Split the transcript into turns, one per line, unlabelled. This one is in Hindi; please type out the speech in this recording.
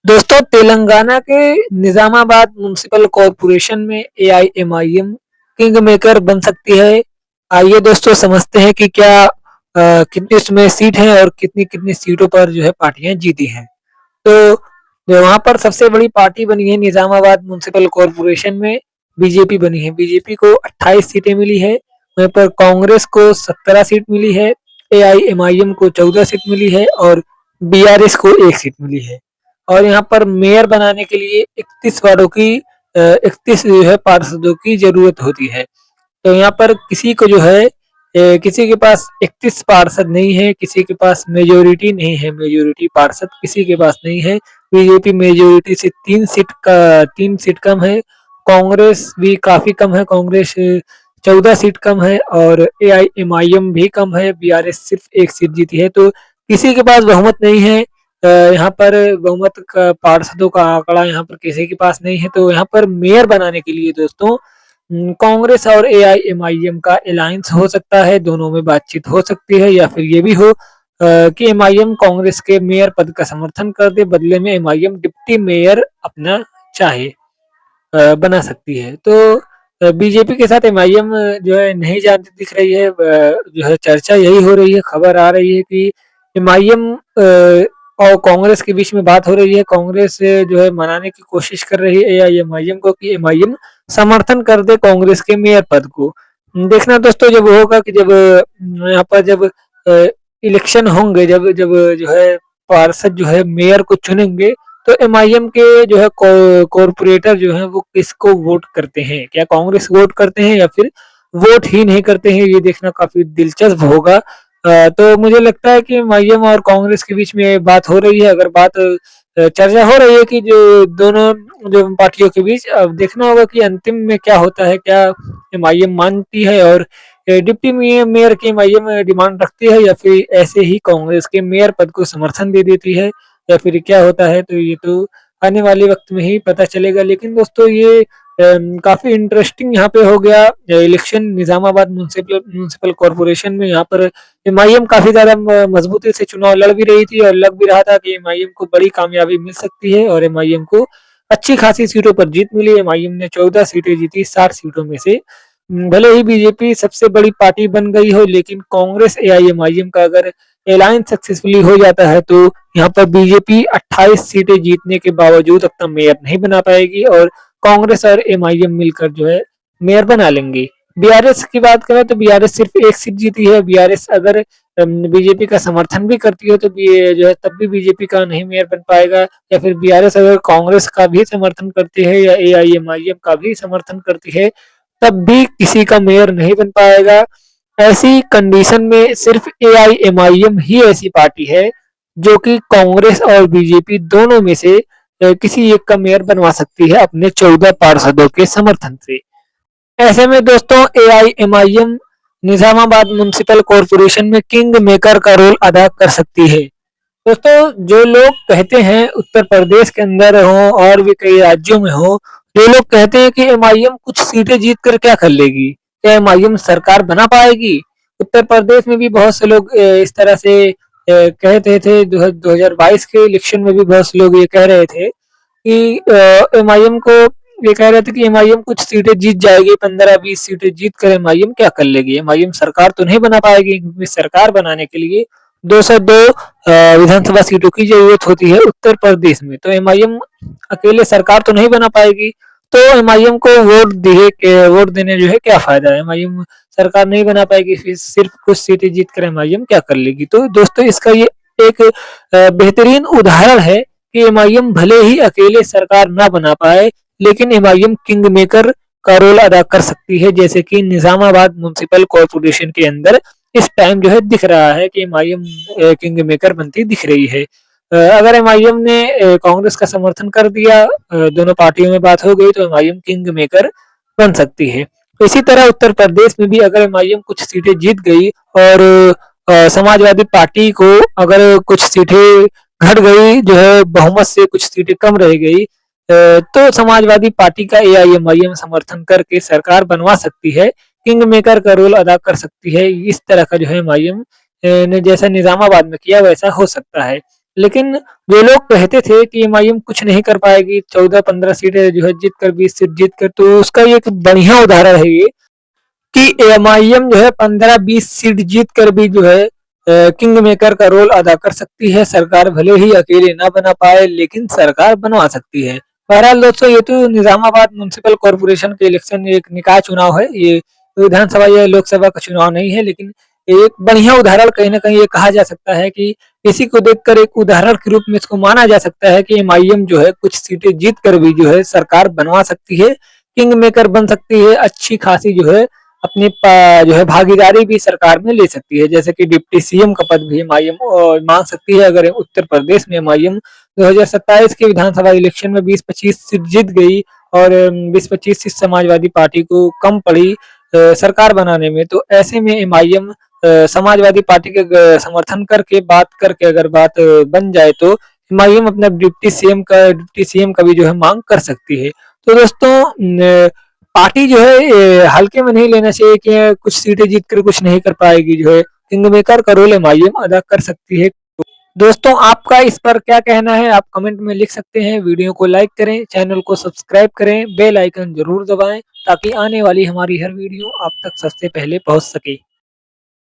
दोस्तों तेलंगाना के निजामाबाद म्युनिसिपल कॉरपोरेशन में एआईएमआईएम किंग मेकर बन सकती है। आइए दोस्तों समझते हैं कि क्या कितनी उसमें सीट है और कितनी कितनी सीटों पर जो है पार्टियां जीती हैं। तो वहां पर सबसे बड़ी पार्टी बनी है निजामाबाद म्युनिसिपल कॉरपोरेशन में बीजेपी बनी है। बीजेपी को 28 सीटें मिली है। वहीं पर कांग्रेस को 17 सीट मिली है। एआईएमआईएम को 14 सीट मिली है और बीआरएस को 1 सीट मिली है। और यहाँ पर मेयर बनाने के लिए 31 वार्डों की 31 जो है पार्षदों की जरूरत होती है। तो यहाँ पर किसी को जो है किसी के पास 31 पार्षद नहीं है, किसी के पास मेजोरिटी नहीं है, मेजोरिटी पार्षद किसी के पास नहीं है। बीजेपी मेजोरिटी से 3 सीट कम है। कांग्रेस भी काफी कम है, कांग्रेस 14 सीट कम है और एआईएमआईएम भी कम है, बीआरएस सिर्फ 1 सीट जीती है। तो किसी के पास बहुमत नहीं है। यहाँ पर बहुमत का पार्षदों का आंकड़ा यहाँ पर किसी के पास नहीं है। तो यहाँ पर मेयर बनाने के लिए दोस्तों कांग्रेस और एआईएमआईएम का अलायंस हो सकता है, दोनों में बातचीत हो सकती है, या फिर ये भी हो कि एमआईएम कांग्रेस के मेयर पद का समर्थन कर दे, बदले में एमआईएम डिप्टी मेयर अपना चाहे बना सकती है। तो बीजेपी के साथ एमआईएम जो है नहीं जाती दिख रही है। जो है चर्चा यही हो रही है, खबर आ रही है कि एमआईएम और कांग्रेस के बीच में बात हो रही है। कांग्रेस जो है मनाने की कोशिश कर रही है एआईएमआईएम को कि एमआईएम समर्थन कर दे कांग्रेस के मेयर पद को। देखना दोस्तों जब होगा कि जब यहाँ पर जब इलेक्शन होंगे, जब जब जो है पार्षद जो है मेयर को चुनेंगे, तो एमआईएम के जो है कॉर्पोरेटर जो है वो किसको वोट करते हैं, क्या कांग्रेस वोट करते हैं या फिर वोट ही नहीं करते हैं, ये देखना काफी दिलचस्प होगा। तो मुझे लगता है कि एमआईएम और कांग्रेस के बीच में बात हो रही है। अगर बात चर्चा हो रही है कि जो दोनों जो पार्टियों के बीच, अब देखना होगा कि अंतिम में क्या होता है। क्या एमआईएम मानती है और डिप्टी मेयर की एमआईएम डिमांड रखती है, या फिर ऐसे ही कांग्रेस के मेयर पद को समर्थन दे देती है, या फिर क्या होता है। तो ये तो आने वाले वक्त में ही पता चलेगा। लेकिन दोस्तों ये काफी इंटरेस्टिंग यहाँ पे हो गया इलेक्शन निजामाबाद म्युनिसिपल कॉरपोरेशन में। यहाँ पर एमआईएम काफी ज्यादा मजबूती से चुनाव लड़ भी रही थी और लग भी रहा था कि एमआईएम को बड़ी कामयाबी मिल सकती है, और एमआईएम को अच्छी खासी सीटों पर जीत मिली। एमआईएम ने 14 सीटें जीती 60 सीटों में से। भले ही बीजेपी सबसे बड़ी पार्टी बन गई हो, लेकिन कांग्रेस एआईएमआईएम का अगर अलायंस सक्सेसफुली हो जाता है तो यहाँ पर बीजेपी 28 सीटें जीतने के बावजूद अपना मेयर नहीं बना पाएगी, और कांग्रेस और एमआईएम मिलकर जो है मेयर बना लेंगे। बीआरएस की बात करें तो बीआरएस सिर्फ 1 सीट जीती है। बीआरएस अगर बीजेपी का समर्थन भी करती है तो जो है तब भी बीजेपी का नहीं मेयर बन पाएगा, या फिर बीआरएस अगर कांग्रेस का भी समर्थन करती है या एआईएमआईएम का भी समर्थन करती है, तब भी किसी का मेयर नहीं बन पाएगा। ऐसी कंडीशन में सिर्फ एआईएमआईएम ही ऐसी पार्टी है जो कि कांग्रेस और बीजेपी दोनों में से किसी एक का मेयर बनवा सकती है अपने 14 पार्षदों के समर्थन से। ऐसे में दोस्तों एआईएमआईएम निजामाबाद म्युनिसिपल कॉरपोरेशन में किंग मेकर का रोल अदा कर सकती है। दोस्तों जो लोग कहते हैं उत्तर प्रदेश के अंदर हो और भी कई राज्यों में हो, जो लोग कहते हैं कि एमआईएम कुछ सीटें जीत कर क्या कर लेगी, क्या एमआईएम सरकार बना पाएगी। उत्तर प्रदेश में भी बहुत से लोग इस तरह से कहते थे। 2022 के इलेक्शन में भी बहुत से लोग ये कह रहे थे कि एमआईएम को, ये कह रहे थे कि एमआईएम कुछ सीटें जीत जाएगी, 15-20 सीटें जीत कर एमआईएम क्या कर लेगी, एमआईएम सरकार तो नहीं बना पाएगी, क्योंकि सरकार बनाने के लिए 202 विधानसभा सीटों की जरूरत होती है उत्तर प्रदेश में। तो एमआईएम अकेले सरकार तो नहीं बना पाएगी, तो एमआईएम को वोट देने जो है क्या फायदा है। एमआईएम सरकार नहीं बना पाएगी, फिर सिर्फ कुछ सीटें जीत कर एमआईएम क्या कर लेगी। तो दोस्तों इसका ये एक बेहतरीन उदाहरण है कि एमआईएम भले ही अकेले सरकार ना बना पाए, लेकिन एमआईएम किंग मेकर का रोल अदा कर सकती है, जैसे कि निजामाबाद म्युनिसिपल कॉरपोरेशन के अंदर इस टाइम जो है दिख रहा है कि एमआईएम किंग मेकर बनती दिख रही है। अगर एमआईएम ने कांग्रेस का समर्थन कर दिया, दोनों पार्टियों में बात हो गई, तो एमआईएम किंग मेकर बन सकती है। इसी तरह उत्तर प्रदेश में भी अगर एमआईएम कुछ सीटें जीत गई और समाजवादी पार्टी को अगर कुछ सीटें घट गई, जो है बहुमत से कुछ सीटें कम रह गई, तो समाजवादी पार्टी का एआईएमआईएम समर्थन करके सरकार बनवा सकती है, किंग मेकर का रोल अदा कर सकती है। इस तरह का जो है एमआईएम ने जैसा निजामाबाद में किया वैसा हो सकता है। लेकिन जो लोग कहते थे कि एमआईएम कुछ नहीं कर पाएगी, 14-15 सीटें जो है जीत कर, 20 सीट जीत कर, तो उसका ये एक बढ़िया उदाहरण है ये कि एमआईएम जो है 15-20 सीट जीत कर भी जो है किंग मेकर का रोल अदा कर सकती है। सरकार भले ही अकेले ना बना पाए, लेकिन सरकार बनवा सकती है। बहरहाल दोस्तों, ये तो निजामाबाद म्युनिसिपल कॉरपोरेशन के इलेक्शन एक निकाय चुनाव है, ये विधानसभा या लोकसभा का चुनाव नहीं है, लेकिन एक बढ़िया उदाहरण कहीं ना कहीं ये कहा जा सकता है कि इसी को देखकर एक उदाहरण के रूप में इसको माना जा सकता है कि एमआईएम जो है कुछ सीटें जीत कर भी जो है सरकार बनवा सकती है, किंग मेकर बन सकती है, अच्छी खासी जो है अपनी जो है भागीदारी भी सरकार में ले सकती है। जैसे कि डिप्टी सीएम का पद भी एमआईएम मांग सकती है अगर उत्तर प्रदेश में एमआईएम 2027 के विधानसभा इलेक्शन में 20-25 सीट जीत गई और 20-25 सीट समाजवादी पार्टी को कम पड़ी सरकार बनाने में, तो ऐसे में एमआईएम समाजवादी पार्टी के समर्थन करके बात करके अगर बात बन जाए तो एमआईएम अपना डिप्टी सीएम का भी जो है मांग कर सकती है। तो दोस्तों, पार्टी जो है हल्के में नहीं लेना चाहिए कि कुछ सीटें जीत कर कुछ नहीं कर पाएगी, जो है किंग मेकर का रोल एमआईएम अदा कर सकती है। दोस्तों, आपका इस पर क्या कहना है आप कमेंट में लिख सकते हैं। वीडियो को लाइक करें, चैनल को सब्सक्राइब करें, बेल आइकन जरूर दबाएं ताकि आने वाली हमारी हर वीडियो आप तक सबसे पहले पहुंच सके।